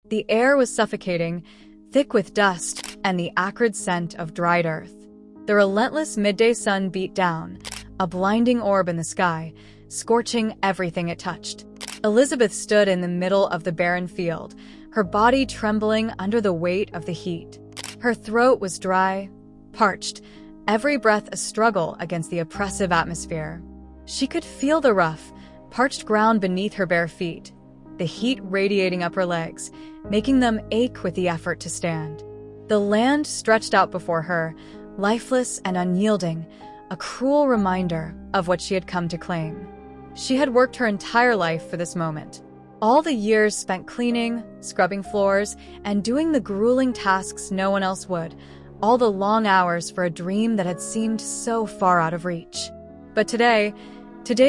The air was suffocating, thick with dust and the acrid scent of dried earth. The relentless midday sun beat down, a blinding orb in the sky, scorching everything it touched. Elizabeth stood in the middle of the barren field, her body trembling under the weight of the heat. Her throat was dry, parched, every breath a struggle against the oppressive atmosphere. She could feel the rough, parched ground beneath her bare feet, the heat radiating up her legs, making them ache with the effort to stand. The land stretched out before her, lifeless and unyielding, a cruel reminder of what she had come to claim. She had worked her entire life for this moment. All the years spent cleaning, scrubbing floors, and doing the grueling tasks no one else would. All the long hours for a dream that had seemed so far out of reach. But today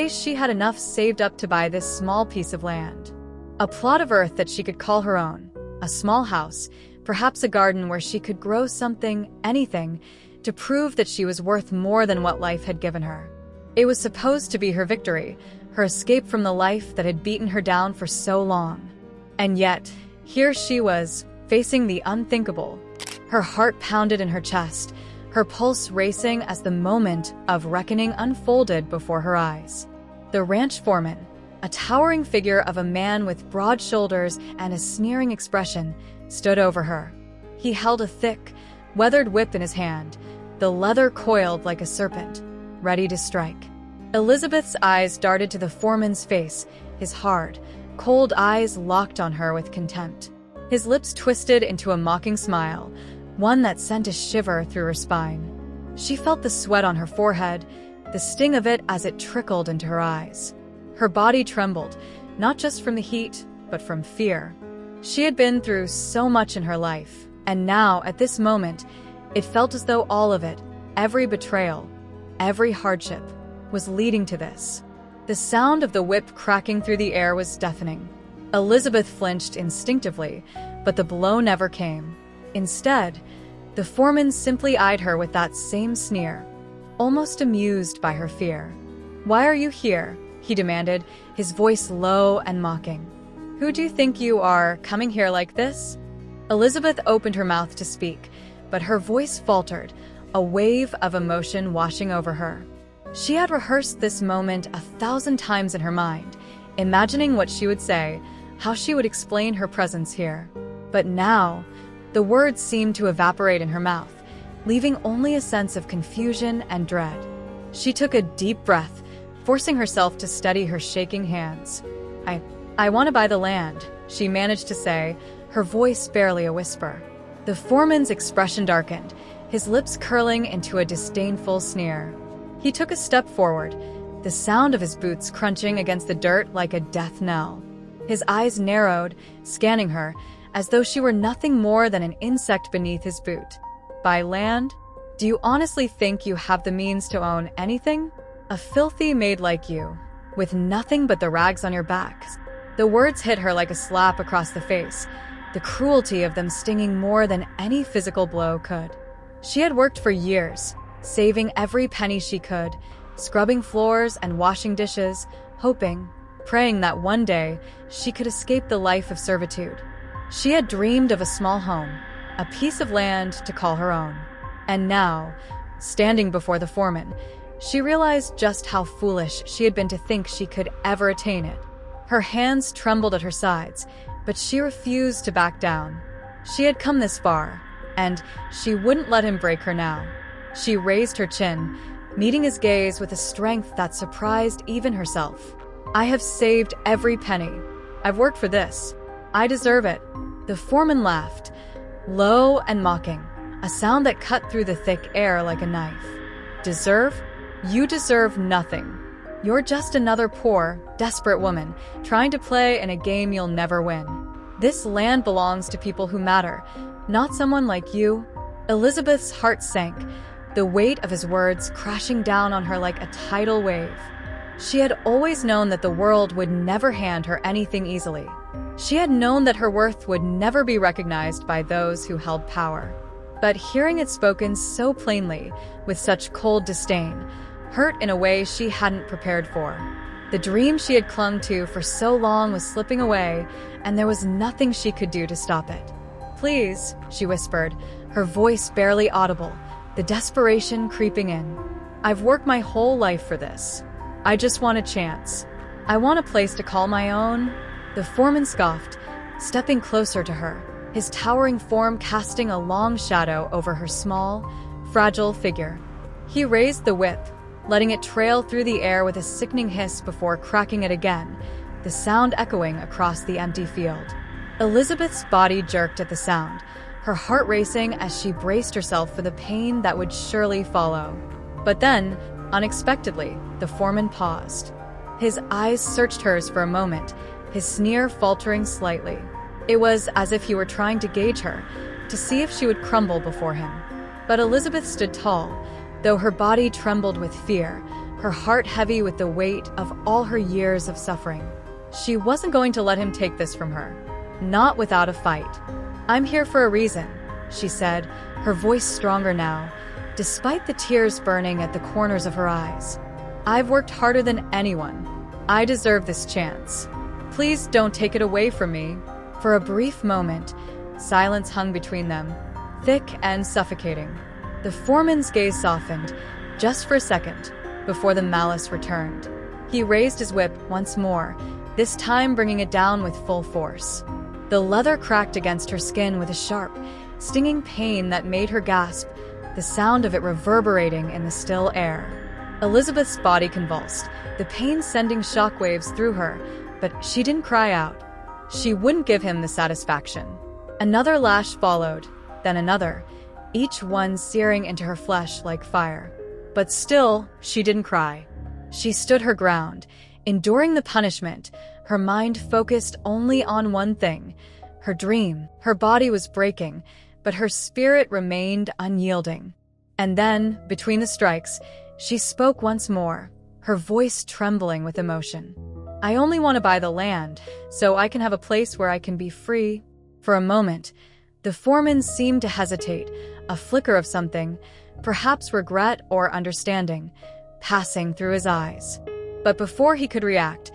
she had enough saved up to buy this small piece of land. A plot of earth that she could call her own. A small house, perhaps a garden where she could grow something, anything, to prove that she was worth more than what life had given her. It was supposed to be her victory, her escape from the life that had beaten her down for so long. And yet, here she was, facing the unthinkable. Her heart pounded in her chest, her pulse racing as the moment of reckoning unfolded before her eyes. The ranch foreman, a towering figure of a man with broad shoulders and a sneering expression, stood over her. He held a thick, weathered whip in his hand, the leather coiled like a serpent, ready to strike. Elizabeth's eyes darted to the foreman's face, his hard, cold eyes locked on her with contempt. His lips twisted into a mocking smile, one that sent a shiver through her spine. She felt the sweat on her forehead, the sting of it as it trickled into her eyes. Her body trembled, not just from the heat, but from fear. She had been through so much in her life, and now, at this moment, it felt as though all of it, every betrayal, every hardship, was leading to this. The sound of the whip cracking through the air was deafening. Elizabeth flinched instinctively, but the blow never came. Instead, the foreman simply eyed her with that same sneer, almost amused by her fear. "Why are you here?" he demanded, his voice low and mocking. "Who do you think you are, coming here like this?" Elizabeth opened her mouth to speak, but her voice faltered, a wave of emotion washing over her. She had rehearsed this moment 1,000 times in her mind, imagining what she would say, how she would explain her presence here. But now, the words seemed to evaporate in her mouth, leaving only a sense of confusion and dread. She took a deep breath, forcing herself to steady her shaking hands. I want to buy the land," she managed to say, her voice barely a whisper. The foreman's expression darkened, his lips curling into a disdainful sneer. He took a step forward, the sound of his boots crunching against the dirt like a death knell. His eyes narrowed, scanning her, as though she were nothing more than an insect beneath his boot. "Buy land? Do you honestly think you have the means to own anything? A filthy maid like you, with nothing but the rags on your back." The words hit her like a slap across the face, the cruelty of them stinging more than any physical blow could. She had worked for years, saving every penny she could, scrubbing floors and washing dishes, hoping, praying that one day she could escape the life of servitude. She had dreamed of a small home, a piece of land to call her own. And now, standing before the foreman, she realized just how foolish she had been to think she could ever attain it. Her hands trembled at her sides, but she refused to back down. She had come this far, and she wouldn't let him break her now. She raised her chin, meeting his gaze with a strength that surprised even herself. "I have saved every penny. I've worked for this. I deserve it." The foreman laughed, low and mocking, a sound that cut through the thick air like a knife. "Deserve? You deserve nothing. You're just another poor, desperate woman trying to play in a game you'll never win. This land belongs to people who matter, not someone like you." Elizabeth's heart sank, the weight of his words crashing down on her like a tidal wave. She had always known that the world would never hand her anything easily. She had known that her worth would never be recognized by those who held power. But hearing it spoken so plainly, with such cold disdain, hurt in a way she hadn't prepared for. The dream she had clung to for so long was slipping away, and there was nothing she could do to stop it. "Please," she whispered, her voice barely audible, the desperation creeping in. "I've worked my whole life for this. I just want a chance. I want a place to call my own." The foreman scoffed, stepping closer to her, his towering form casting a long shadow over her small, fragile figure. He raised the whip, letting it trail through the air with a sickening hiss before cracking it again, the sound echoing across the empty field. Elizabeth's body jerked at the sound, her heart racing as she braced herself for the pain that would surely follow. But then, unexpectedly, the foreman paused. His eyes searched hers for a moment, his sneer faltering slightly. It was as if he were trying to gauge her, to see if she would crumble before him. But Elizabeth stood tall, though her body trembled with fear, her heart heavy with the weight of all her years of suffering. She wasn't going to let him take this from her. Not without a fight. "I'm here for a reason," she said, her voice stronger now, despite the tears burning at the corners of her eyes. "I've worked harder than anyone. I deserve this chance. Please don't take it away from me." For a brief moment, silence hung between them, thick and suffocating. The foreman's gaze softened, just for a second, before the malice returned. He raised his whip once more, this time bringing it down with full force. The leather cracked against her skin with a sharp, stinging pain that made her gasp, the sound of it reverberating in the still air. Elizabeth's body convulsed, the pain sending shockwaves through her, but she didn't cry out. She wouldn't give him the satisfaction. Another lash followed, then another, each one searing into her flesh like fire. But still, she didn't cry. She stood her ground, enduring the punishment, her mind focused only on one thing, her dream. Her body was breaking, but her spirit remained unyielding. And then, between the strikes, she spoke once more, her voice trembling with emotion. "I only want to buy the land, so I can have a place where I can be free." For a moment, the foreman seemed to hesitate, a flicker of something, perhaps regret or understanding, passing through his eyes. But before he could react,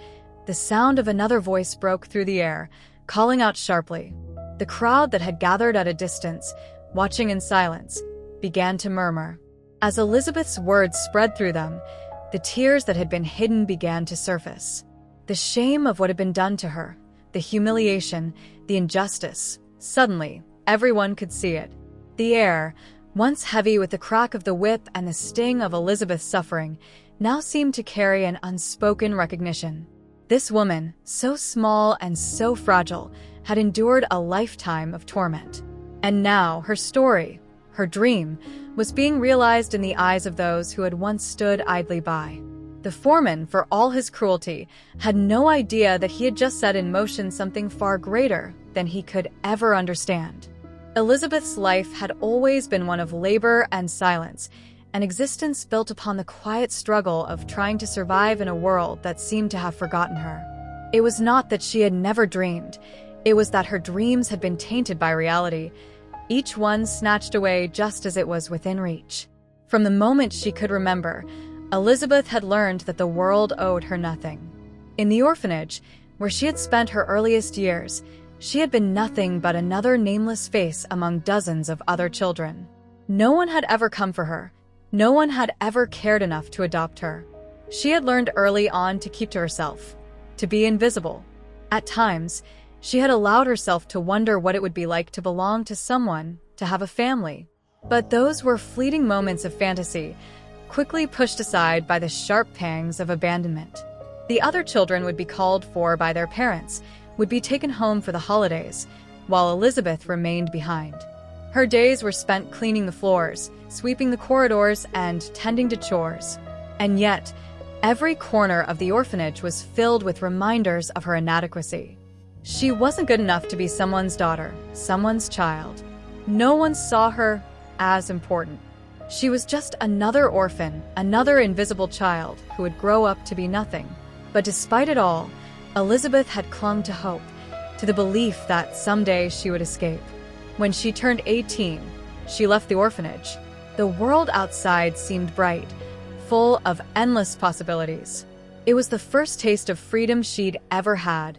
the sound of another voice broke through the air, calling out sharply. The crowd that had gathered at a distance, watching in silence, began to murmur. As Elizabeth's words spread through them, the tears that had been hidden began to surface. The shame of what had been done to her, the humiliation, the injustice. Suddenly, everyone could see it. The air, once heavy with the crack of the whip and the sting of Elizabeth's suffering, now seemed to carry an unspoken recognition. This woman, so small and so fragile, had endured a lifetime of torment. And now her story, her dream, was being realized in the eyes of those who had once stood idly by. The foreman, for all his cruelty, had no idea that he had just set in motion something far greater than he could ever understand. Elizabeth's life had always been one of labor and silence, an existence built upon the quiet struggle of trying to survive in a world that seemed to have forgotten her. It was not that she had never dreamed, it was that her dreams had been tainted by reality, each one snatched away just as it was within reach. From the moment she could remember, Elizabeth had learned that the world owed her nothing. In the orphanage, where she had spent her earliest years, she had been nothing but another nameless face among dozens of other children. No one had ever come for her. No one had ever cared enough to adopt her. She had learned early on to keep to herself, to be invisible. At times, she had allowed herself to wonder what it would be like to belong to someone, to have a family. But those were fleeting moments of fantasy, quickly pushed aside by the sharp pangs of abandonment. The other children would be called for by their parents, would be taken home for the holidays, while Elizabeth remained behind. Her days were spent cleaning the floors, sweeping the corridors, and tending to chores. And yet, every corner of the orphanage was filled with reminders of her inadequacy. She wasn't good enough to be someone's daughter, someone's child. No one saw her as important. She was just another orphan, another invisible child who would grow up to be nothing. But despite it all, Elizabeth had clung to hope, to the belief that someday she would escape. When she turned 18, she left the orphanage. The world outside seemed bright, full of endless possibilities. It was the first taste of freedom she'd ever had,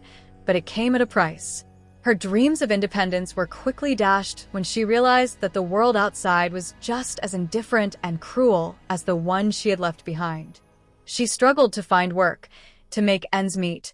but it came at a price. Her dreams of independence were quickly dashed when she realized that the world outside was just as indifferent and cruel as the one she had left behind. She struggled to find work, to make ends meet,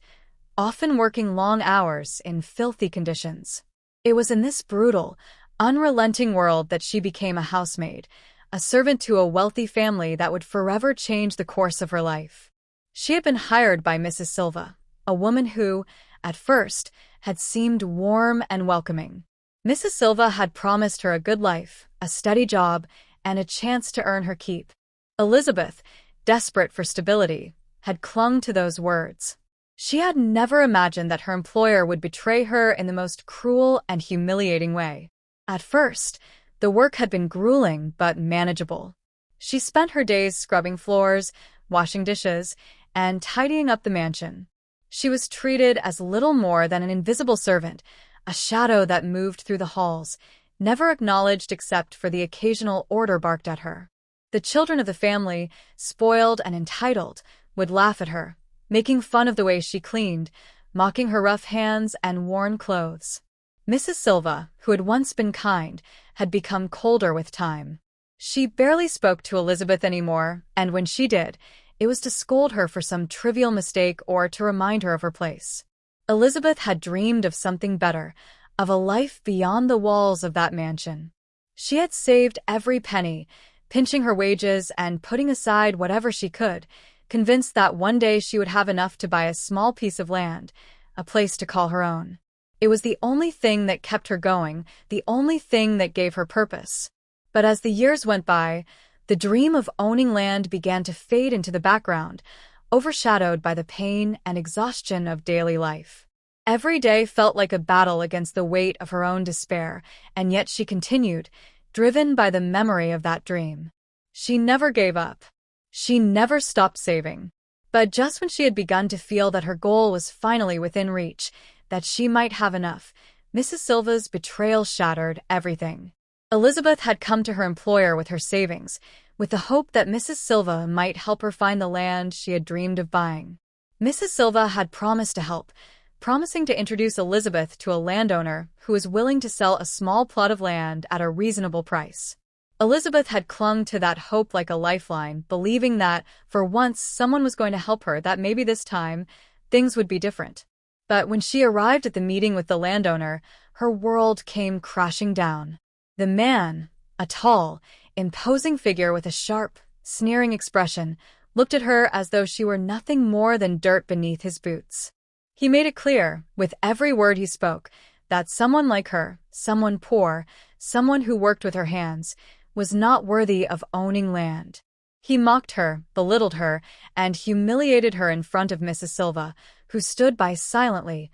often working long hours in filthy conditions. It was in this brutal, unrelenting world that she became a housemaid, a servant to a wealthy family that would forever change the course of her life. She had been hired by Mrs. Silva, a woman who, at first, had seemed warm and welcoming. Mrs. Silva had promised her a good life, a steady job, and a chance to earn her keep. Elizabeth, desperate for stability, had clung to those words. She had never imagined that her employer would betray her in the most cruel and humiliating way. At first, the work had been grueling but manageable. She spent her days scrubbing floors, washing dishes, and tidying up the mansion. She was treated as little more than an invisible servant, a shadow that moved through the halls, never acknowledged except for the occasional order barked at her. The children of the family, spoiled and entitled, would laugh at her, making fun of the way she cleaned, mocking her rough hands and worn clothes. Mrs. Silva, who had once been kind, had become colder with time. She barely spoke to Elizabeth anymore, and when she did, it was to scold her for some trivial mistake or to remind her of her place. Elizabeth had dreamed of something better, of a life beyond the walls of that mansion. She had saved every penny, pinching her wages and putting aside whatever she could, convinced that one day she would have enough to buy a small piece of land, a place to call her own. It was the only thing that kept her going, the only thing that gave her purpose. But as the years went by, the dream of owning land began to fade into the background, overshadowed by the pain and exhaustion of daily life. Every day felt like a battle against the weight of her own despair, and yet she continued, driven by the memory of that dream. She never gave up. She never stopped saving. But just when she had begun to feel that her goal was finally within reach, that she might have enough, Mrs. Silva's betrayal shattered everything. Elizabeth had come to her employer with her savings, with the hope that Mrs. Silva might help her find the land she had dreamed of buying. Mrs. Silva had promised to help, promising to introduce Elizabeth to a landowner who was willing to sell a small plot of land at a reasonable price. Elizabeth had clung to that hope like a lifeline, believing that, for once, someone was going to help her, that maybe this time, things would be different. But when she arrived at the meeting with the landowner, her world came crashing down. The man, a tall, imposing figure with a sharp, sneering expression, looked at her as though she were nothing more than dirt beneath his boots. He made it clear, with every word he spoke, that someone like her, someone poor, someone who worked with her hands, was not worthy of owning land. He mocked her, belittled her, and humiliated her in front of Mrs. Silva, who stood by silently,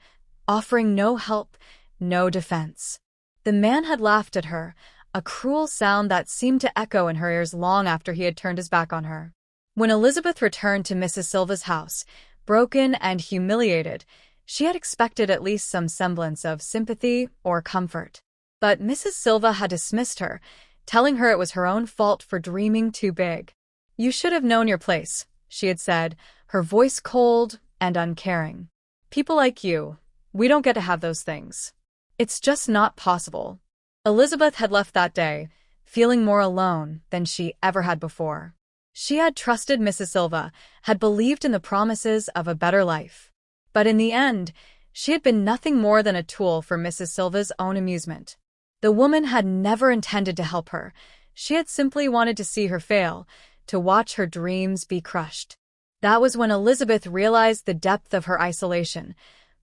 offering no help, no defense. The man had laughed at her, a cruel sound that seemed to echo in her ears long after he had turned his back on her. When Elizabeth returned to Mrs. Silva's house, broken and humiliated, she had expected at least some semblance of sympathy or comfort. But Mrs. Silva had dismissed her, telling her it was her own fault for dreaming too big. "You should have known your place," she had said, her voice cold and uncaring. "People like you, we don't get to have those things. It's just not possible." Elizabeth had left that day, feeling more alone than she ever had before. She had trusted Mrs. Silva, had believed in the promises of a better life. But in the end, she had been nothing more than a tool for Mrs. Silva's own amusement. The woman had never intended to help her. She had simply wanted to see her fail, to watch her dreams be crushed. That was when Elizabeth realized the depth of her isolation,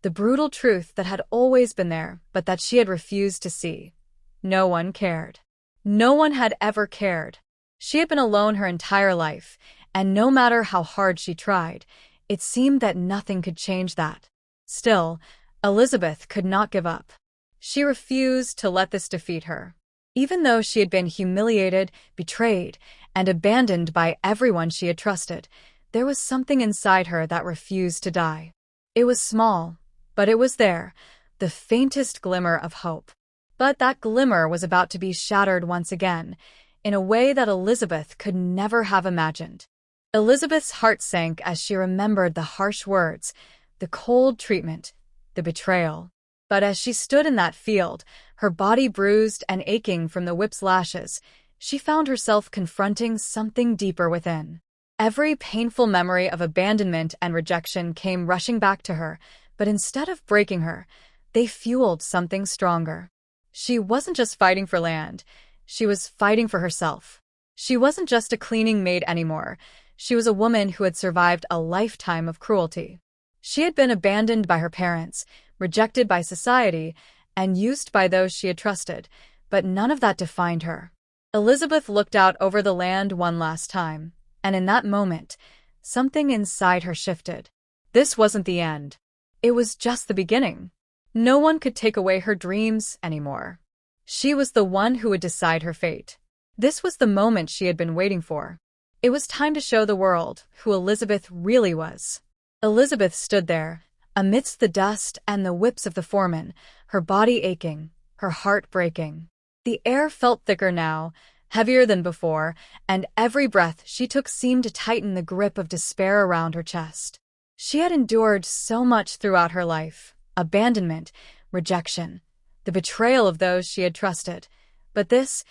the brutal truth that had always been there, but that she had refused to see. No one cared. No one had ever cared. She had been alone her entire life, and no matter how hard she tried, it seemed that nothing could change that. Still, Elizabeth could not give up. She refused to let this defeat her. Even though she had been humiliated, betrayed, and abandoned by everyone she had trusted, there was something inside her that refused to die. It was small, but it was there, the faintest glimmer of hope. But that glimmer was about to be shattered once again, in a way that Elizabeth could never have imagined. Elizabeth's heart sank as she remembered the harsh words, the cold treatment, the betrayal. But as she stood in that field, her body bruised and aching from the whip's lashes, she found herself confronting something deeper within. Every painful memory of abandonment and rejection came rushing back to her, but instead of breaking her, they fueled something stronger. She wasn't just fighting for land, she was fighting for herself. She wasn't just a cleaning maid anymore, she was a woman who had survived a lifetime of cruelty. She had been abandoned by her parents, rejected by society, and used by those she had trusted, but none of that defined her. Elizabeth looked out over the land one last time, and in that moment, something inside her shifted. This wasn't the end. It was just the beginning. No one could take away her dreams anymore. She was the one who would decide her fate. This was the moment she had been waiting for. It was time to show the world who Elizabeth really was. Elizabeth stood there, amidst the dust and the whips of the foreman, her body aching, her heart breaking. The air felt thicker now, heavier than before, and every breath she took seemed to tighten the grip of despair around her chest. She had endured so much throughout her life: abandonment, rejection, the betrayal of those she had trusted. But this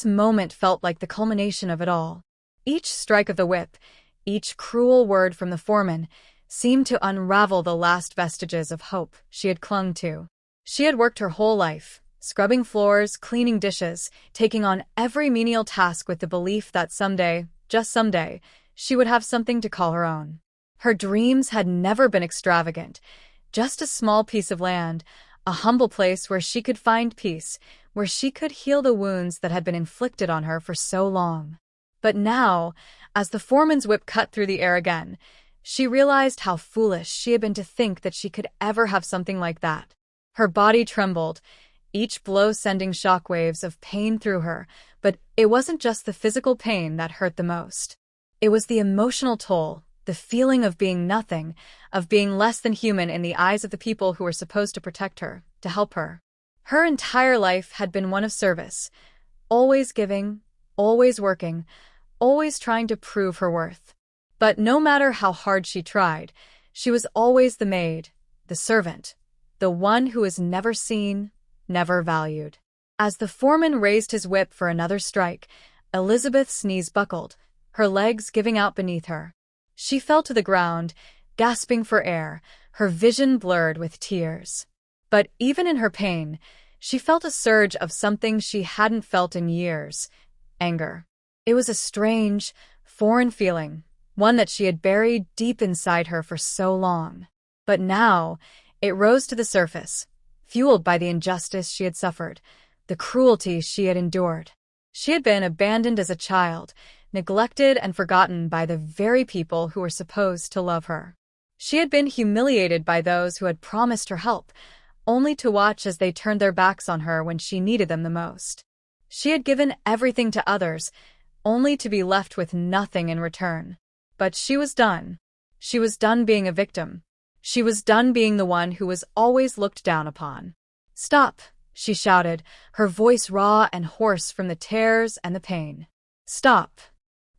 moment felt like the culmination of it all. Each strike of the whip, each cruel word from the foreman, seemed to unravel the last vestiges of hope she had clung to. She had worked her whole life, scrubbing floors, cleaning dishes, taking on every menial task with the belief that someday, just someday, she would have something to call her own. Her dreams had never been extravagant, just a small piece of land, a humble place where she could find peace, where she could heal the wounds that had been inflicted on her for so long. But now, as the foreman's whip cut through the air again, she realized how foolish she had been to think that she could ever have something like that. Her body trembled, each blow sending shockwaves of pain through her, but it wasn't just the physical pain that hurt the most. It was the emotional toll, the feeling of being nothing, of being less than human in the eyes of the people who were supposed to protect her, to help her. Her entire life had been one of service, always giving, always working, always trying to prove her worth. But no matter how hard she tried, she was always the maid, the servant, the one who was never seen, never valued. As the foreman raised his whip for another strike, Elizabeth's knees buckled, her legs giving out beneath her. She fell to the ground, gasping for air, her vision blurred with tears. But even in her pain, she felt a surge of something she hadn't felt in years: anger. It was a strange, foreign feeling, one that she had buried deep inside her for so long. But now, it rose to the surface, fueled by the injustice she had suffered, the cruelty she had endured. She had been abandoned as a child, neglected and forgotten by the very people who were supposed to love her. She had been humiliated by those who had promised her help, only to watch as they turned their backs on her when she needed them the most. She had given everything to others, only to be left with nothing in return. But she was done. She was done being a victim. She was done being the one who was always looked down upon. "Stop," she shouted, her voice raw and hoarse from the tears and the pain. "Stop."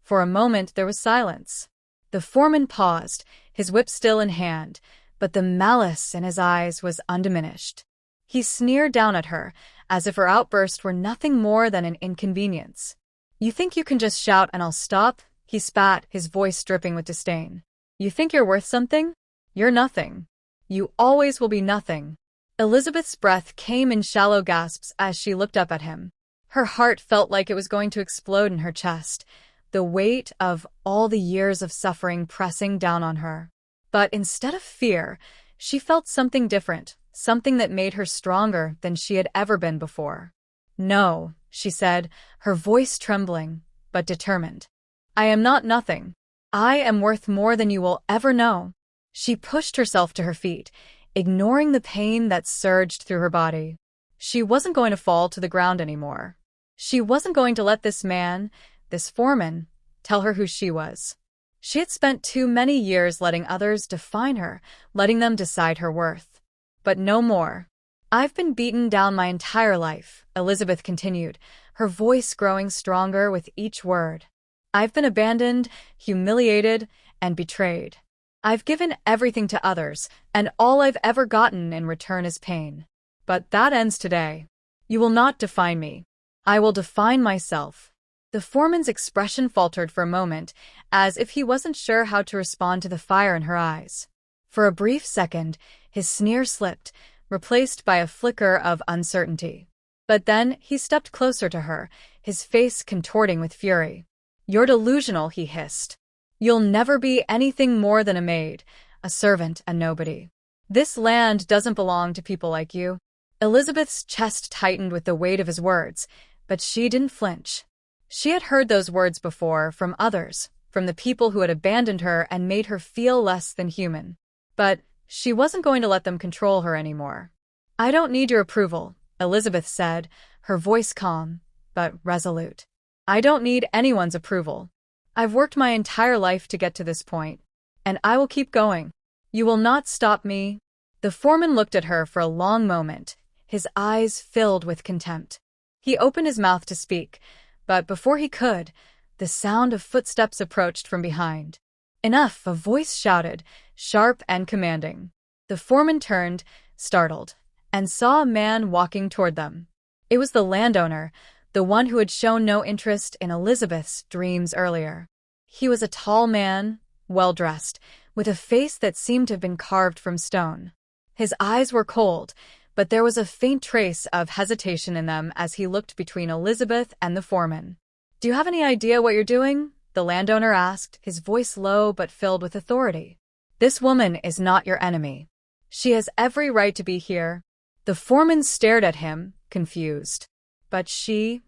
For a moment there was silence. The foreman paused, his whip still in hand, but the malice in his eyes was undiminished. He sneered down at her, as if her outburst were nothing more than an inconvenience. "You think you can just shout and I'll stop?" he spat, his voice dripping with disdain. "You think you're worth something? You're nothing. You always will be nothing." Elizabeth's breath came in shallow gasps as she looked up at him. Her heart felt like it was going to explode in her chest, the weight of all the years of suffering pressing down on her. But instead of fear, she felt something different, something that made her stronger than she had ever been before. "No," she said, her voice trembling, but determined. "I am not nothing. I am worth more than you will ever know." She pushed herself to her feet, ignoring the pain that surged through her body. She wasn't going to fall to the ground anymore. She wasn't going to let this man, this foreman, tell her who she was. She had spent too many years letting others define her, letting them decide her worth. But no more. "I've been beaten down my entire life," Elizabeth continued, her voice growing stronger with each word. "I've been abandoned, humiliated, and betrayed. I've given everything to others, and all I've ever gotten in return is pain. But that ends today. You will not define me. I will define myself." The foreman's expression faltered for a moment, as if he wasn't sure how to respond to the fire in her eyes. For a brief second, his sneer slipped, replaced by a flicker of uncertainty. But then he stepped closer to her, his face contorting with fury. "You're delusional," he hissed. "You'll never be anything more than a maid, a servant, a nobody. This land doesn't belong to people like you." Elizabeth's chest tightened with the weight of his words, but she didn't flinch. She had heard those words before from others, from the people who had abandoned her and made her feel less than human. But she wasn't going to let them control her anymore. "I don't need your approval," Elizabeth said, her voice calm, but resolute. "I don't need anyone's approval. I've worked my entire life to get to this point, and I will keep going. You will not stop me." The foreman looked at her for a long moment, his eyes filled with contempt. He opened his mouth to speak, but before he could, the sound of footsteps approached from behind. "Enough!" a voice shouted, sharp and commanding. The foreman turned, startled, and saw a man walking toward them. It was the landowner, the one who had shown no interest in Elizabeth's dreams earlier. He was a tall man, well-dressed, with a face that seemed to have been carved from stone. His eyes were cold, but there was a faint trace of hesitation in them as he looked between Elizabeth and the foreman. "Do you have any idea what you're doing?" the landowner asked, his voice low but filled with authority. "This woman is not your enemy. She has every right to be here." The foreman stared at him, confused. "But she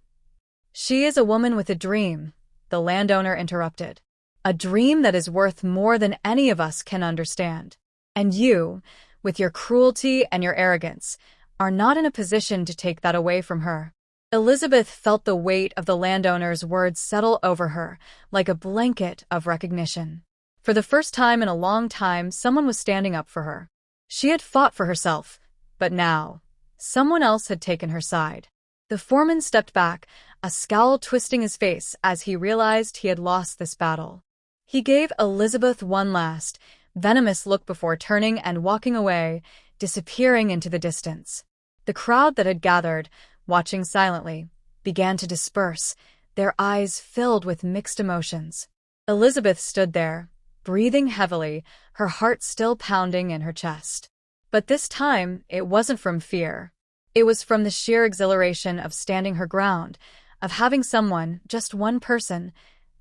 is a woman with a dream," the landowner interrupted. "A dream that is worth more than any of us can understand. And you, with your cruelty and your arrogance, are not in a position to take that away from her." Elizabeth felt the weight of the landowner's words settle over her, like a blanket of recognition. For the first time in a long time, someone was standing up for her. She had fought for herself, but now, someone else had taken her side. The foreman stepped back, a scowl twisting his face as he realized he had lost this battle. He gave Elizabeth one last, venomous look before turning and walking away, disappearing into the distance. The crowd that had gathered, watching silently, began to disperse, their eyes filled with mixed emotions. Elizabeth stood there, breathing heavily, her heart still pounding in her chest. But this time, it wasn't from fear. It was from the sheer exhilaration of standing her ground, of having someone, just one person,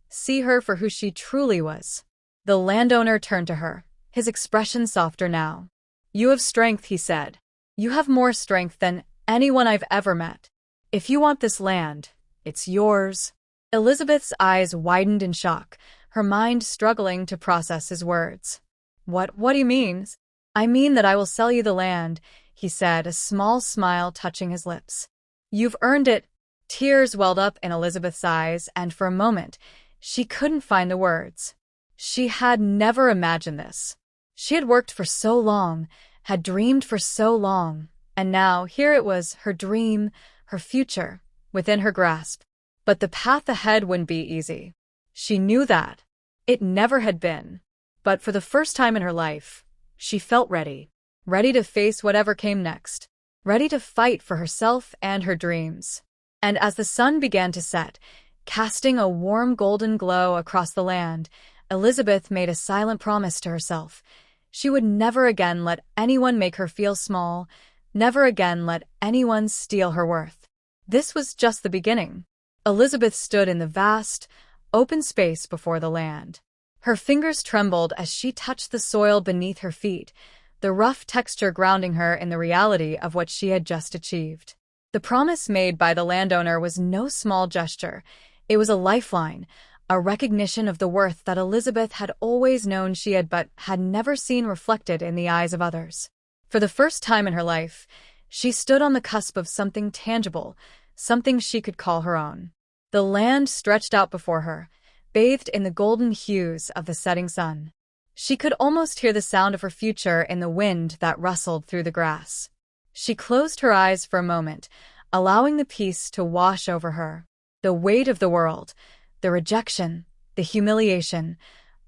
see her for who she truly was. The landowner turned to her, his expression softer now. "You have strength," he said. "You have more strength than anyone I've ever met. If you want this land, it's yours." Elizabeth's eyes widened in shock, her mind struggling to process his words. What do you mean?" "I mean that I will sell you the land," he said, a small smile touching his lips. "You've earned it." Tears welled up in Elizabeth's eyes, and for a moment, she couldn't find the words. She had never imagined this. She had worked for so long, had dreamed for so long, and now here it was, her dream, her future, within her grasp. But the path ahead wouldn't be easy. She knew that. It never had been. But for the first time in her life, she felt ready. Ready to face whatever came next. Ready to fight for herself and her dreams. And as the sun began to set, casting a warm golden glow across the land, Elizabeth made a silent promise to herself. She would never again let anyone make her feel small, never again let anyone steal her worth. This was just the beginning. Elizabeth stood in the vast, open space before the land. Her fingers trembled as she touched the soil beneath her feet, the rough texture grounding her in the reality of what she had just achieved. The promise made by the landowner was no small gesture. It was a lifeline, a recognition of the worth that Elizabeth had always known she had but had never seen reflected in the eyes of others. For the first time in her life, she stood on the cusp of something tangible, something she could call her own. The land stretched out before her, bathed in the golden hues of the setting sun. She could almost hear the sound of her future in the wind that rustled through the grass. She closed her eyes for a moment, allowing the peace to wash over her. The weight of the world, the rejection, the humiliation,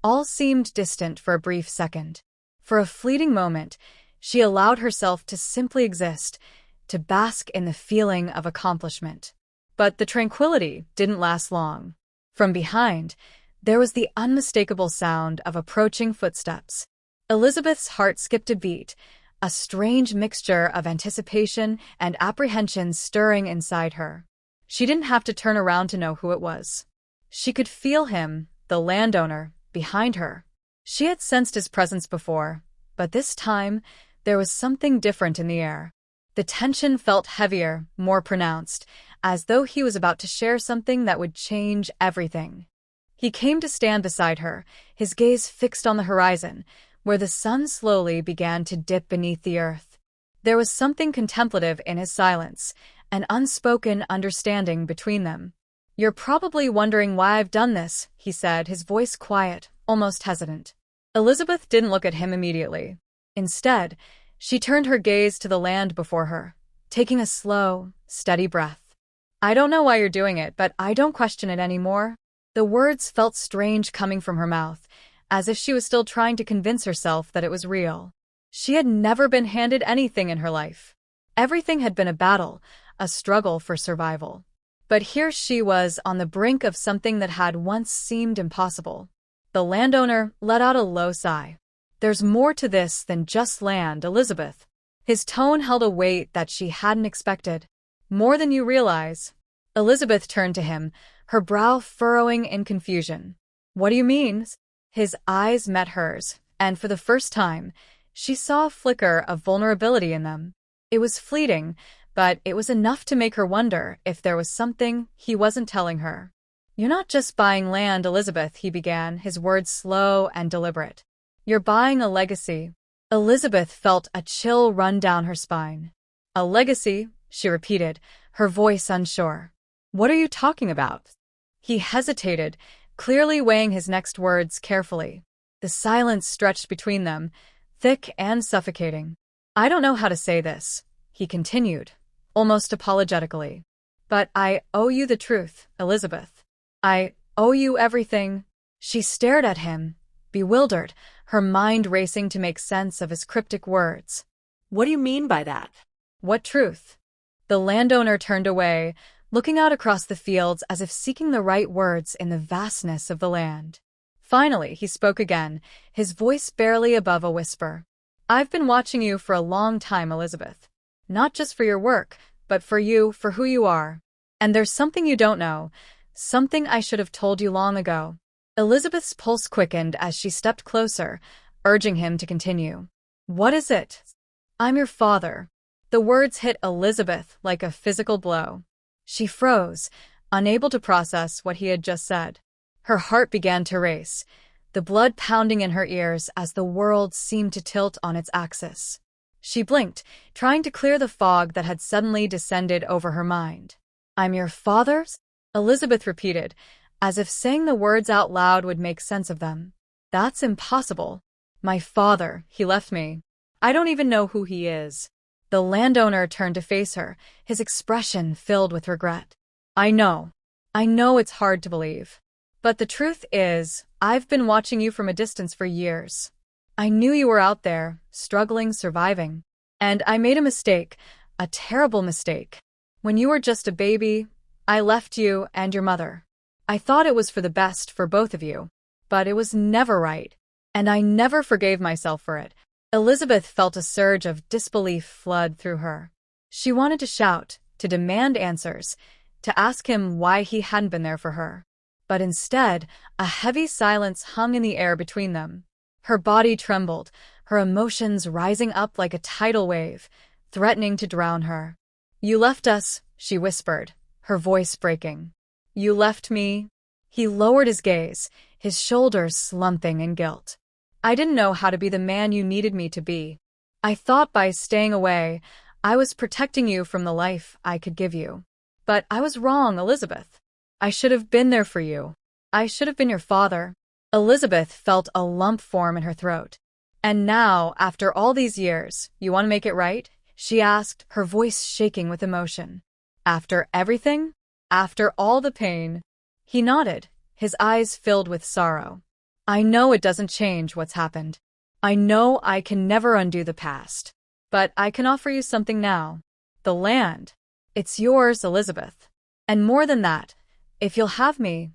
All seemed distant for a brief second. For a fleeting moment, she allowed herself to simply exist, to bask in the feeling of accomplishment. But the tranquility didn't last long. From behind, there was the unmistakable sound of approaching footsteps. Elizabeth's heart skipped a beat, a strange mixture of anticipation and apprehension stirring inside her. She didn't have to turn around to know who it was. She could feel him, the landowner, behind her. She had sensed his presence before, but this time, there was something different in the air. The tension felt heavier, more pronounced, as though he was about to share something that would change everything. He came to stand beside her, his gaze fixed on the horizon, where the sun slowly began to dip beneath the earth. There was something contemplative in his silence, an unspoken understanding between them. "You're probably wondering why I've done this," he said, his voice quiet, almost hesitant. Elizabeth didn't look at him immediately. Instead, she turned her gaze to the land before her, taking a slow, steady breath. "I don't know why you're doing it, but I don't question it anymore." The words felt strange coming from her mouth, as if she was still trying to convince herself that it was real. She had never been handed anything in her life. Everything had been a battle, a struggle for survival. But here she was on the brink of something that had once seemed impossible. The landowner let out a low sigh. "There's more to this than just land, Elizabeth." His tone held a weight that she hadn't expected. "More than you realize." Elizabeth turned to him, her brow furrowing in confusion. "What do you mean?" His eyes met hers, and for the first time, she saw a flicker of vulnerability in them. It was fleeting, but it was enough to make her wonder if there was something he wasn't telling her. "You're not just buying land, Elizabeth," he began, his words slow and deliberate. "You're buying a legacy." Elizabeth felt a chill run down her spine. "A legacy?" she repeated, her voice unsure. "What are you talking about?" He hesitated, clearly weighing his next words carefully. The silence stretched between them, thick and suffocating. "I don't know how to say this," he continued, almost apologetically. "But I owe you the truth, Elizabeth. I owe you everything." She stared at him, bewildered, her mind racing to make sense of his cryptic words. "What do you mean by that?" "What truth?" The landowner turned away, looking out across the fields as if seeking the right words in the vastness of the land. Finally, he spoke again, his voice barely above a whisper. "I've been watching you for a long time, Elizabeth. Not just for your work, but for you, for who you are. And there's something you don't know, something I should have told you long ago." Elizabeth's pulse quickened as she stepped closer, urging him to continue. "What is it?" "I'm your father." The words hit Elizabeth like a physical blow. She froze, unable to process what he had just said. Her heart began to race, the blood pounding in her ears as the world seemed to tilt on its axis. She blinked, trying to clear the fog that had suddenly descended over her mind. "I'm your father?" Elizabeth repeated, as if saying the words out loud would make sense of them. "That's impossible." "My father, he left me. I don't even know who he is." The landowner turned to face her, his expression filled with regret. I know it's hard to believe. But the truth is, I've been watching you from a distance for years. I knew you were out there, struggling, surviving. And I made a mistake, a terrible mistake. When you were just a baby, I left you and your mother. I thought it was for the best for both of you. But it was never right. And I never forgave myself for it." Elizabeth felt a surge of disbelief flood through her. She wanted to shout, to demand answers, to ask him why he hadn't been there for her. But instead, a heavy silence hung in the air between them. Her body trembled, her emotions rising up like a tidal wave, threatening to drown her. "You left us," she whispered, her voice breaking. "You left me." He lowered his gaze, his shoulders slumping in guilt. "I didn't know how to be the man you needed me to be. I thought by staying away, I was protecting you from the life I could give you. But I was wrong, Elizabeth. I should have been there for you. I should have been your father." Elizabeth felt a lump form in her throat. "And now, after all these years, you want to make it right?" she asked, her voice shaking with emotion. "After everything? After all the pain?" He nodded, his eyes filled with sorrow. I know it doesn't change what's happened. I know I can never undo the past. But I can offer you something now. The land. It's yours, Elizabeth. And more than that, if you'll have me,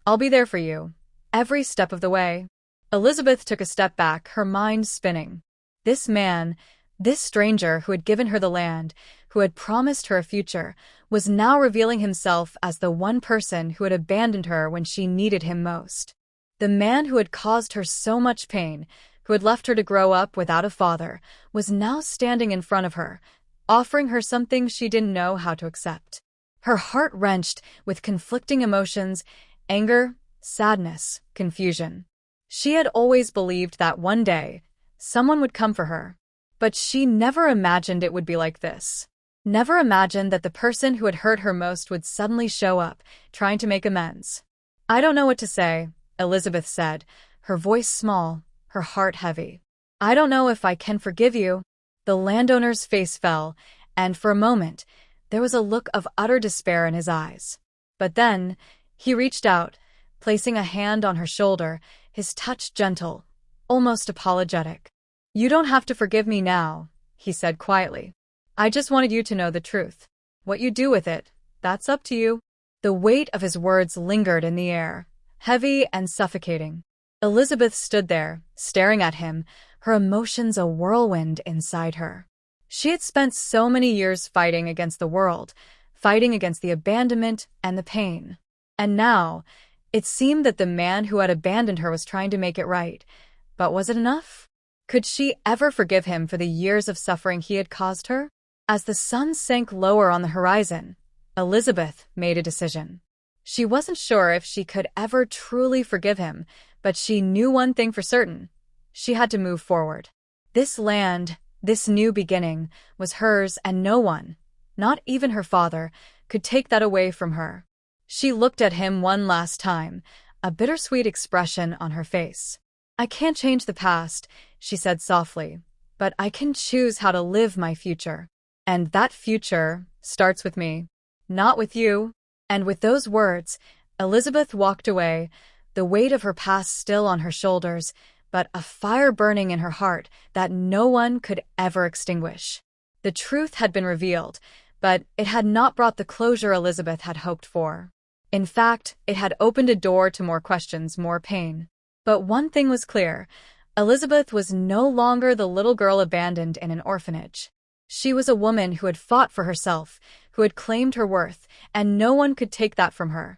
I'll be there for you, every step of the way." Elizabeth took a step back, her mind spinning. This man, this stranger who had given her the land, who had promised her a future, was now revealing himself as the one person who had abandoned her when she needed him most. The man who had caused her so much pain, who had left her to grow up without a father, was now standing in front of her, offering her something she didn't know how to accept. Her heart wrenched with conflicting emotions, anger, sadness, confusion. She had always believed that one day, someone would come for her. But she never imagined it would be like this. Never imagined that the person who had hurt her most would suddenly show up, trying to make amends. "I don't know what to say," Elizabeth said, her voice small, her heart heavy. "I don't know if I can forgive you." The landowner's face fell, and for a moment, there was a look of utter despair in his eyes. But then, he reached out, placing a hand on her shoulder, his touch gentle, almost apologetic. "You don't have to forgive me now," he said quietly. "I just wanted you to know the truth. What you do with it, that's up to you." The weight of his words lingered in the air, heavy and suffocating. Elizabeth stood there, staring at him, her emotions a whirlwind inside her. She had spent so many years fighting against the world, fighting against the abandonment and the pain. And now, it seemed that the man who had abandoned her was trying to make it right. But was it enough? Could she ever forgive him for the years of suffering he had caused her? As the sun sank lower on the horizon, Elizabeth made a decision. She wasn't sure if she could ever truly forgive him, but she knew one thing for certain. She had to move forward. This land, this new beginning, was hers, and no one, not even her father, could take that away from her. She looked at him one last time, a bittersweet expression on her face. "I can't change the past," she said softly, "but I can choose how to live my future. And that future starts with me, not with you." And with those words, Elizabeth walked away, the weight of her past still on her shoulders, but a fire burning in her heart that no one could ever extinguish. The truth had been revealed, but it had not brought the closure Elizabeth had hoped for. In fact, it had opened a door to more questions, more pain. But one thing was clear: Elizabeth was no longer the little girl abandoned in an orphanage. She was a woman who had fought for herself, who had claimed her worth, and no one could take that from her.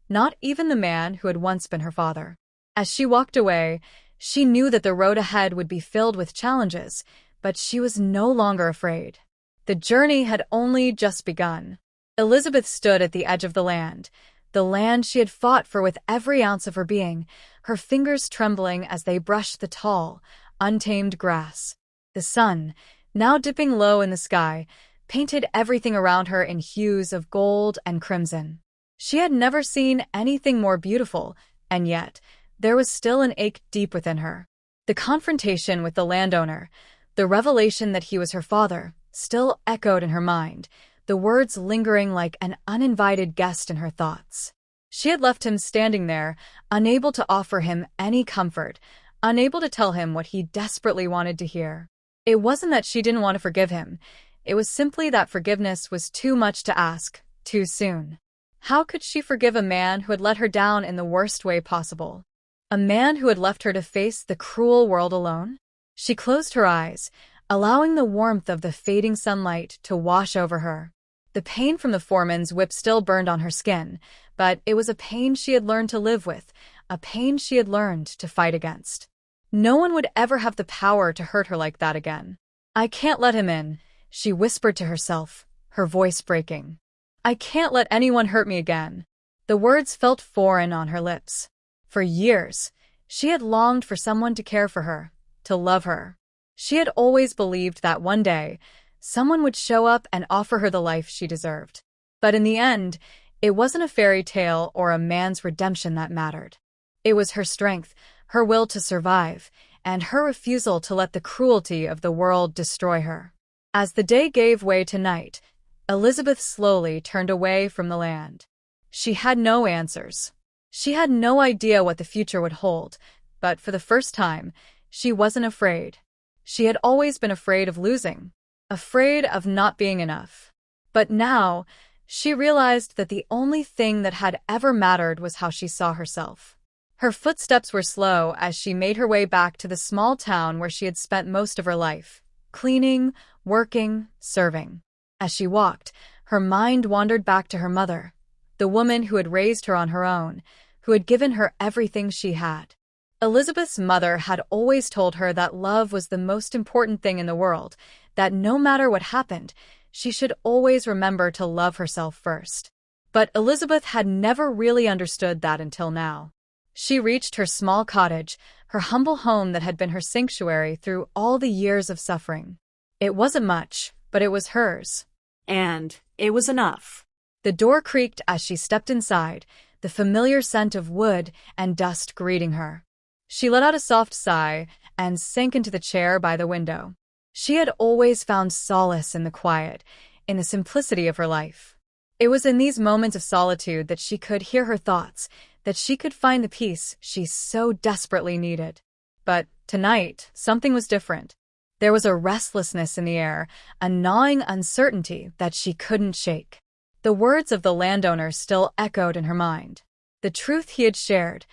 Not even the man who had once been her father. As she walked away, she knew that the road ahead would be filled with challenges, but she was no longer afraid. The journey had only just begun. Elizabeth stood at the edge of the land she had fought for with every ounce of her being, her fingers trembling as they brushed the tall, untamed grass. The sun, now dipping low in the sky, painted everything around her in hues of gold and crimson. She had never seen anything more beautiful, and yet, there was still an ache deep within her. The confrontation with the landowner, the revelation that he was her father, still echoed in her mind, the words lingering like an uninvited guest in her thoughts. She had left him standing there, unable to offer him any comfort, unable to tell him what he desperately wanted to hear. It wasn't that she didn't want to forgive him. It was simply that forgiveness was too much to ask, too soon. How could she forgive a man who had let her down in the worst way possible? A man who had left her to face the cruel world alone? She closed her eyes, allowing the warmth of the fading sunlight to wash over her. The pain from the foreman's whip still burned on her skin, but it was a pain she had learned to live with, a pain she had learned to fight against. No one would ever have the power to hurt her like that again. "I can't let him in," she whispered to herself, her voice breaking. "I can't let anyone hurt me again." The words felt foreign on her lips. For years, she had longed for someone to care for her, to love her. She had always believed that one day, someone would show up and offer her the life she deserved. But in the end, it wasn't a fairy tale or a man's redemption that mattered. It was her strength, her will to survive, and her refusal to let the cruelty of the world destroy her. As the day gave way to night, Elizabeth slowly turned away from the land. She had no answers. She had no idea what the future would hold, but for the first time, she wasn't afraid. She had always been afraid of losing, afraid of not being enough. But now, she realized that the only thing that had ever mattered was how she saw herself. Her footsteps were slow as she made her way back to the small town where she had spent most of her life, cleaning, working, serving. As she walked, her mind wandered back to her mother, the woman who had raised her on her own, who had given her everything she had. Elizabeth's mother had always told her that love was the most important thing in the world, that no matter what happened, she should always remember to love herself first. But Elizabeth had never really understood that until now. She reached her small cottage, her humble home that had been her sanctuary through all the years of suffering. It wasn't much, but it was hers. And it was enough. The door creaked as she stepped inside, the familiar scent of wood and dust greeting her. She let out a soft sigh and sank into the chair by the window. She had always found solace in the quiet, in the simplicity of her life. It was in these moments of solitude that she could hear her thoughts, that she could find the peace she so desperately needed. But tonight, something was different. There was a restlessness in the air, a gnawing uncertainty that she couldn't shake. The words of the landowner still echoed in her mind. The truth he had shared,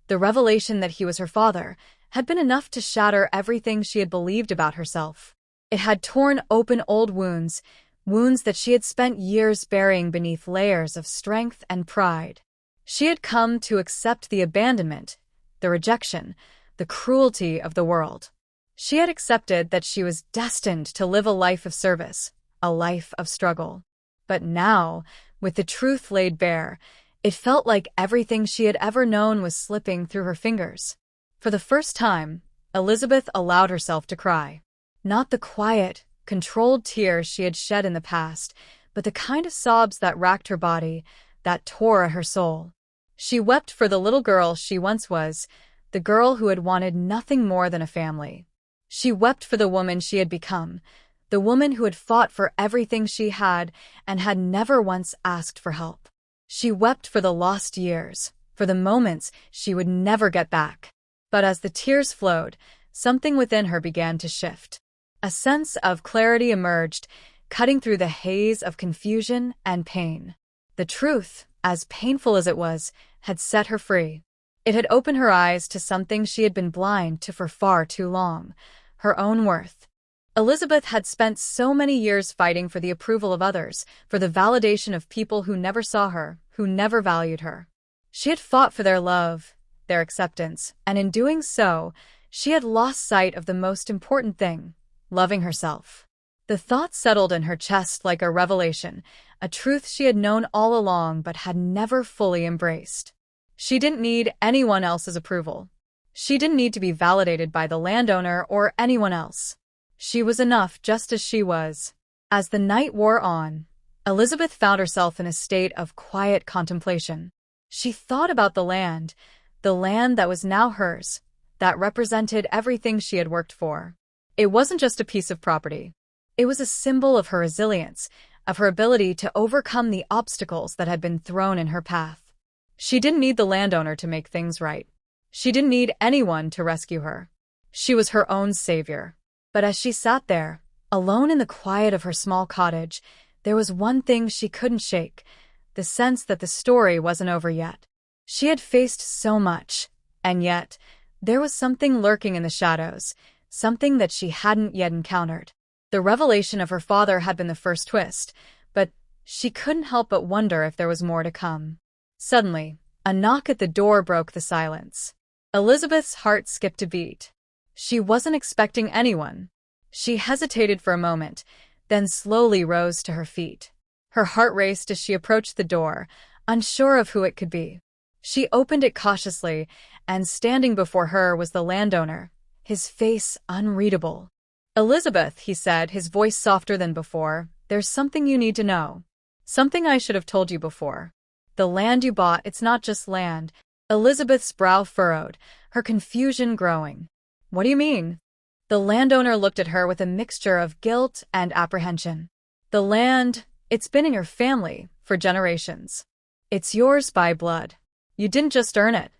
the revelation that he was her father, had been enough to shatter everything she had believed about herself. It had torn open old wounds, wounds that she had spent years burying beneath layers of strength and pride. She had come to accept the abandonment, the rejection, the cruelty of the world. She had accepted that she was destined to live a life of service, a life of struggle. But now, with the truth laid bare, it felt like everything she had ever known was slipping through her fingers. For the first time, Elizabeth allowed herself to cry. Not the quiet, controlled tears she had shed in the past, but the kind of sobs that racked her body, that tore at her soul. She wept for the little girl she once was, the girl who had wanted nothing more than a family. She wept for the woman she had become, the woman who had fought for everything she had and had never once asked for help. She wept for the lost years, for the moments she would never get back. But as the tears flowed, something within her began to shift. A sense of clarity emerged, cutting through the haze of confusion and pain. The truth, as painful as it was, had set her free. It had opened her eyes to something she had been blind to for far too long, her own worth. Elizabeth had spent so many years fighting for the approval of others, for the validation of people who never saw her, who never valued her. She had fought for their love, their acceptance, and in doing so, she had lost sight of the most important thing, loving herself. The thought settled in her chest like a revelation, a truth she had known all along but had never fully embraced. She didn't need anyone else's approval. She didn't need to be validated by the landowner or anyone else. She was enough just as she was. As the night wore on, Elizabeth found herself in a state of quiet contemplation. She thought about the land that was now hers, that represented everything she had worked for. It wasn't just a piece of property. It was a symbol of her resilience, of her ability to overcome the obstacles that had been thrown in her path. She didn't need the landowner to make things right. She didn't need anyone to rescue her. She was her own savior. But as she sat there, alone in the quiet of her small cottage, there was one thing she couldn't shake, the sense that the story wasn't over yet. She had faced so much, and yet, there was something lurking in the shadows, something that she hadn't yet encountered. The revelation of her father had been the first twist, but she couldn't help but wonder if there was more to come. Suddenly, a knock at the door broke the silence. Elizabeth's heart skipped a beat. She wasn't expecting anyone. She hesitated for a moment, then slowly rose to her feet. Her heart raced as she approached the door, unsure of who it could be. She opened it cautiously, and standing before her was the landowner, his face unreadable. "Elizabeth," he said, his voice softer than before, "there's something you need to know. Something I should have told you before. The land you bought, it's not just land." Elizabeth's brow furrowed, her confusion growing. "What do you mean?" The landowner looked at her with a mixture of guilt and apprehension. "The land, it's been in your family for generations. It's yours by blood. You didn't just earn it.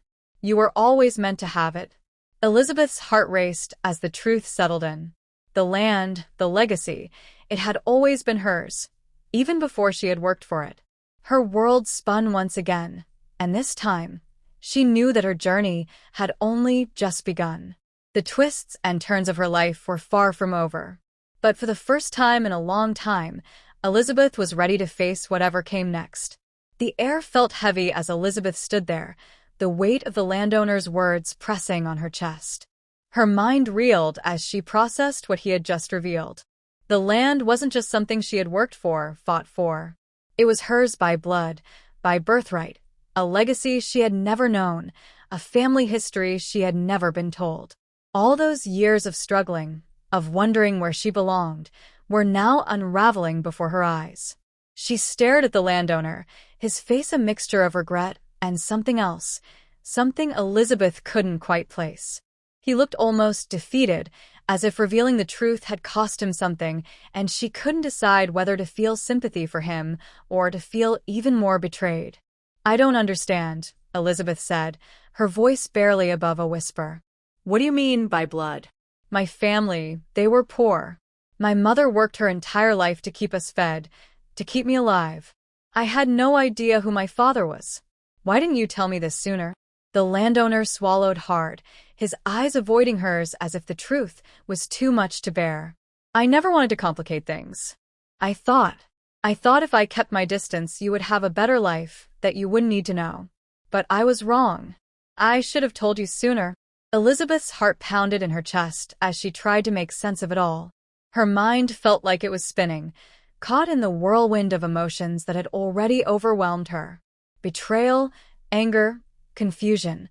You were always meant to have it." Elizabeth's heart raced as the truth settled in. The land, the legacy, it had always been hers, even before she had worked for it. Her world spun once again, and this time, she knew that her journey had only just begun. The twists and turns of her life were far from over. But for the first time in a long time, Elizabeth was ready to face whatever came next. The air felt heavy as Elizabeth stood there, the weight of the landowner's words pressing on her chest. Her mind reeled as she processed what he had just revealed. The land wasn't just something she had worked for, fought for. It was hers by blood, by birthright, a legacy she had never known, a family history she had never been told. All those years of struggling, of wondering where she belonged, were now unraveling before her eyes. She stared at the landowner, his face a mixture of regret and something else, something Elizabeth couldn't quite place. He looked almost defeated, as if revealing the truth had cost him something, and she couldn't decide whether to feel sympathy for him or to feel even more betrayed. "I don't understand," Elizabeth said, her voice barely above a whisper. What do you mean by blood? "My family, they were poor. My mother worked her entire life to keep us fed, to keep me alive. I had no idea who my father was. Why didn't you tell me this sooner?" The landowner swallowed hard, his eyes avoiding hers as if the truth was too much to bear. "I never wanted to complicate things. I thought if I kept my distance you would have a better life, that you wouldn't need to know. But I was wrong. I should have told you sooner." Elizabeth's heart pounded in her chest as she tried to make sense of it all. Her mind felt like it was spinning, caught in the whirlwind of emotions that had already overwhelmed her. Betrayal, anger, confusion,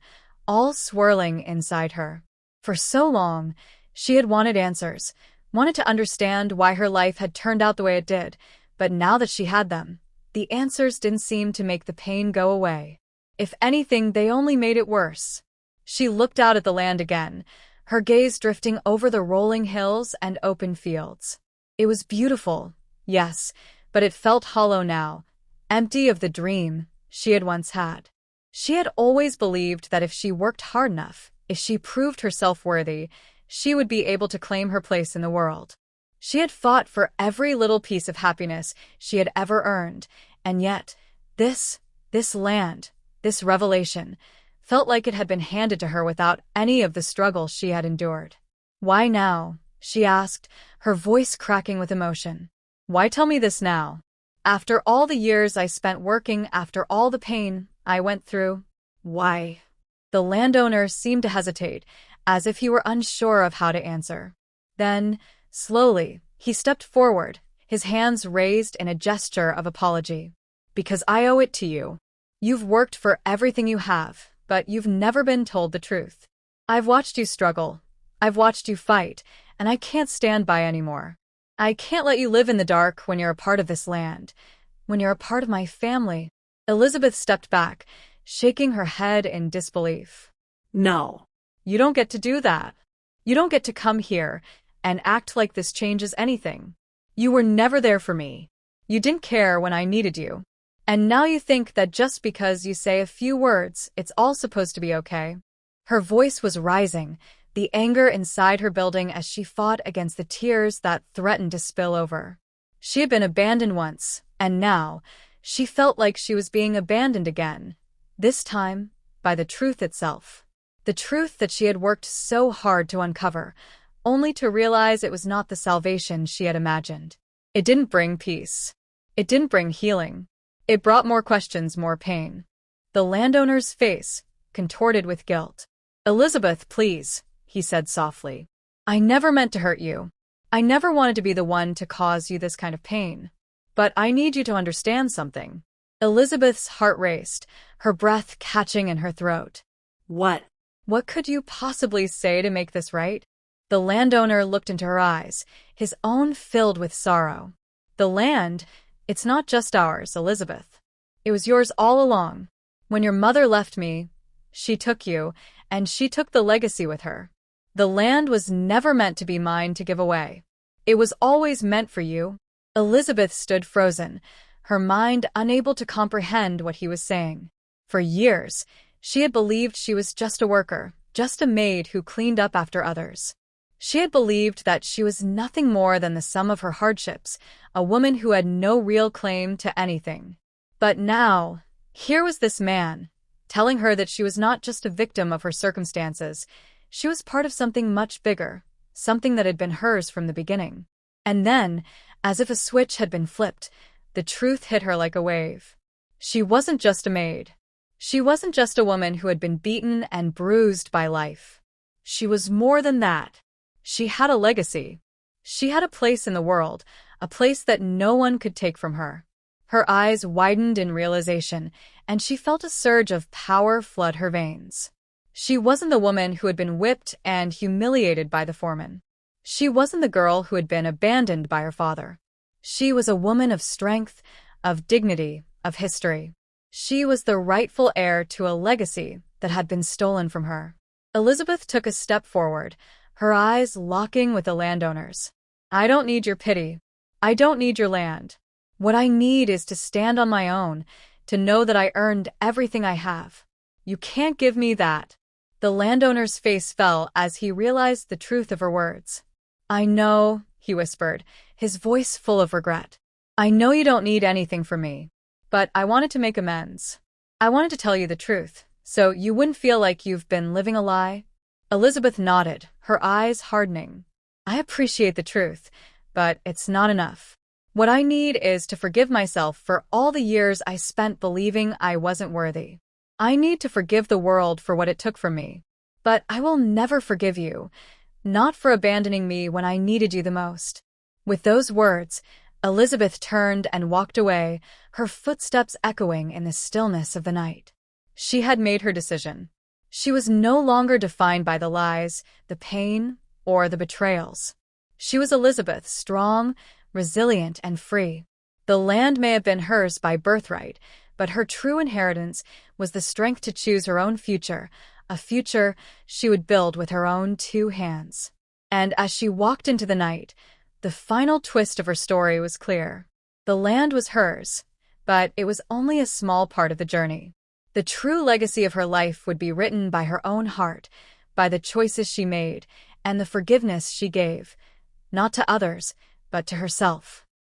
all swirling inside her. For so long, she had wanted answers, wanted to understand why her life had turned out the way it did, but now that she had them, the answers didn't seem to make the pain go away. If anything, they only made it worse. She looked out at the land again, her gaze drifting over the rolling hills and open fields. It was beautiful, yes, but it felt hollow now, empty of the dream she had once had. She had always believed that if she worked hard enough, if she proved herself worthy, she would be able to claim her place in the world. She had fought for every little piece of happiness she had ever earned, and yet, this land, this revelation, felt like it had been handed to her without any of the struggle she had endured. "Why now?" she asked, her voice cracking with emotion. "Why tell me this now? After all the years I spent working, after all the pain I went through, why?" The landowner seemed to hesitate, as if he were unsure of how to answer. Then, slowly, he stepped forward, his hands raised in a gesture of apology. "Because I owe it to you. You've worked for everything you have, but you've never been told the truth. I've watched you struggle. I've watched you fight, and I can't stand by anymore. I can't let you live in the dark when you're a part of this land, when you're a part of my family." Elizabeth stepped back, shaking her head in disbelief. No. "You don't get to do that. You don't get to come here and act like this changes anything. You were never there for me. You didn't care when I needed you. And now you think that just because you say a few words, it's all supposed to be okay." Her voice was rising, the anger inside her building as she fought against the tears that threatened to spill over. She had been abandoned once, and now, she felt like she was being abandoned again, this time by the truth itself. The truth that she had worked so hard to uncover, only to realize it was not the salvation she had imagined. It didn't bring peace. It didn't bring healing. It brought more questions, more pain. The landowner's face contorted with guilt. "Elizabeth, please," he said softly. "I never meant to hurt you. I never wanted to be the one to cause you this kind of pain. But I need you to understand something." Elizabeth's heart raced, her breath catching in her throat. What? "What could you possibly say to make this right?" The landowner looked into her eyes, his own filled with sorrow. "The land, it's not just ours, Elizabeth. It was yours all along. When your mother left me, she took you, and she took the legacy with her. The land was never meant to be mine to give away. It was always meant for you." Elizabeth stood frozen, her mind unable to comprehend what he was saying. For years, she had believed she was just a worker, just a maid who cleaned up after others. She had believed that she was nothing more than the sum of her hardships, a woman who had no real claim to anything. But now, here was this man, telling her that she was not just a victim of her circumstances, she was part of something much bigger, something that had been hers from the beginning. And then, as if a switch had been flipped, the truth hit her like a wave. She wasn't just a maid. She wasn't just a woman who had been beaten and bruised by life. She was more than that. She had a legacy. She had a place in the world, a place that no one could take from her. Her eyes widened in realization, and she felt a surge of power flood her veins. She wasn't the woman who had been whipped and humiliated by the foreman. She wasn't the girl who had been abandoned by her father. She was a woman of strength, of dignity, of history. She was the rightful heir to a legacy that had been stolen from her. Elizabeth took a step forward, her eyes locking with the landowner's. "I don't need your pity. I don't need your land. What I need is to stand on my own, to know that I earned everything I have. You can't give me that." The landowner's face fell as he realized the truth of her words. "I know," he whispered, his voice full of regret. "I know you don't need anything from me, but I wanted to make amends. I wanted to tell you the truth, so you wouldn't feel like you've been living a lie." Elizabeth nodded, her eyes hardening. "I appreciate the truth, but it's not enough. What I need is to forgive myself for all the years I spent believing I wasn't worthy. I need to forgive the world for what it took from me. But I will never forgive you, not for abandoning me when I needed you the most." With those words, Elizabeth turned and walked away, her footsteps echoing in the stillness of the night. She had made her decision. She was no longer defined by the lies, the pain, or the betrayals. She was Elizabeth, strong, resilient, and free. The land may have been hers by birthright, but her true inheritance was the strength to choose her own future, a future she would build with her own two hands. And as she walked into the night, the final twist of her story was clear. The land was hers, but it was only a small part of the journey. The true legacy of her life would be written by her own heart, by the choices she made, and the forgiveness she gave, not to others, but to herself.